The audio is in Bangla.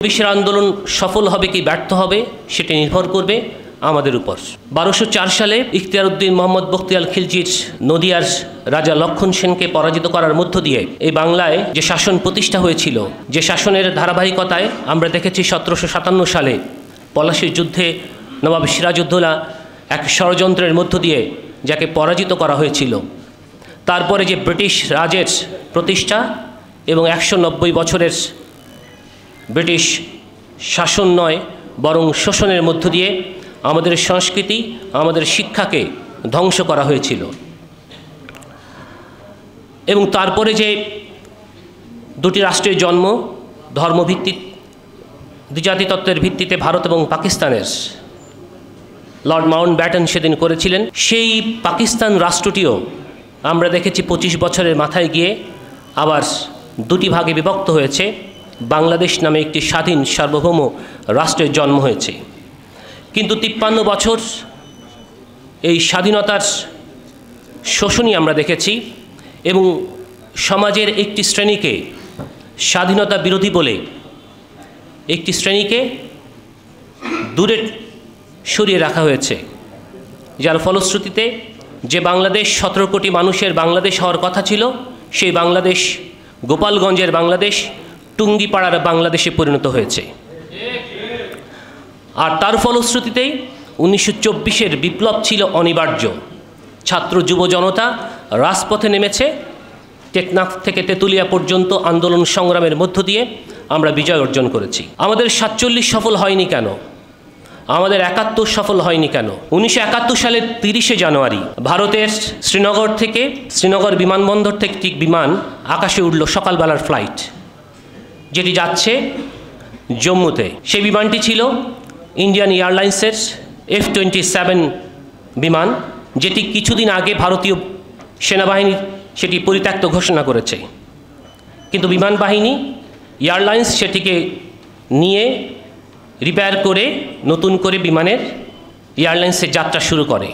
বিশ্বের আন্দোলন সফল হবে কি ব্যর্থ হবে সেটা নির্ভর করবে আমাদের উপর। 1204 সালে ইখতিয়ারউদ্দিন মোহাম্মদ বখতিয়ার খিলজির নদিয়ার রাজা লক্ষণ সেনকে পরাজিত করার মধ্য দিয়ে এই বাংলায় যে শাসন প্রতিষ্ঠা হয়েছিল, যে শাসনের ধারাবাহিকতায় আমরা দেখেছি 1757 সালে পলাশীর যুদ্ধে নবাব সিরাজউদ্দৌলা এক ষড়যন্ত্রের মধ্য দিয়ে যাকে পরাজিত করা হয়েছিল। তারপরে যে ব্রিটিশ রাজের প্রতিষ্ঠা এবং 190 বছরের ব্রিটিশ শাসন নয় বরং শোষণের মধ্য দিয়ে আমাদের সংস্কৃতি, আমাদের শিক্ষাকে ধ্বংস করা হয়েছিল। এবং তারপরে যে দুটি রাষ্ট্রের জন্ম, ধর্মভিত্তিক দ্বিজাতিতত্ত্বের ভিত্তিতে ভারত এবং পাকিস্তানের লর্ড মাউন্টব্যাটেন সেদিন করেছিলেন, সেই পাকিস্তান রাষ্ট্রটিও আমরা দেখেছি 25 বছরের মাথায় গিয়ে আবার দুটি ভাগে বিভক্ত হয়েছে। বাংলাদেশ নামে একটি স্বাধীন সার্বভৌম রাষ্ট্রের জন্ম হয়েছে। কিন্তু 53 বছর এই স্বাধীনতার শোষণই আমরা দেখেছি এবং সমাজের একটি শ্রেণীকে স্বাধীনতা বিরোধী বলে একটি শ্রেণীকে দূরে সরিয়ে রাখা হয়েছে, যার ফলশ্রুতিতে যে বাংলাদেশ 17 কোটি মানুষের বাংলাদেশ হওয়ার কথা ছিল, সেই বাংলাদেশ গোপালগঞ্জের বাংলাদেশ, টুঙ্গিপাড়ার বাংলাদেশে পরিণত হয়েছে। আর তার ফলশ্রুতিতেই 1924-এর বিপ্লব ছিল অনিবার্য। ছাত্র যুব জনতা রাজপথে নেমেছে, টেকনাফ থেকে তেঁতুলিয়া পর্যন্ত আন্দোলন সংগ্রামের মধ্য দিয়ে আমরা বিজয় অর্জন করেছি। আমাদের 47 সফল হয়নি কেন? আমাদের 71 সফল হয়নি কেন? 1971 সালের 30শে জানুয়ারি ভারতের শ্রীনগর বিমানবন্দর থেকে ঠিক বিমান আকাশে উঠল, সকালবেলার ফ্লাইট, যেটি যাচ্ছে জম্মুতে। সেই বিমানটি ছিল ইন্ডিয়ান এয়ারলাইন্সের F-27 বিমান, যেটি কিছুদিন আগে ভারতীয় সেনাবাহিনী সেটি পরিত্যক্ত ঘোষণা করেছে। কিন্তু বিমান বাহিনী এয়ারলাইন্স সেটিকে নিয়ে রিপেয়ার করে নতুন করে বিমানের এয়ারলাইন্সের যাত্রা শুরু করে।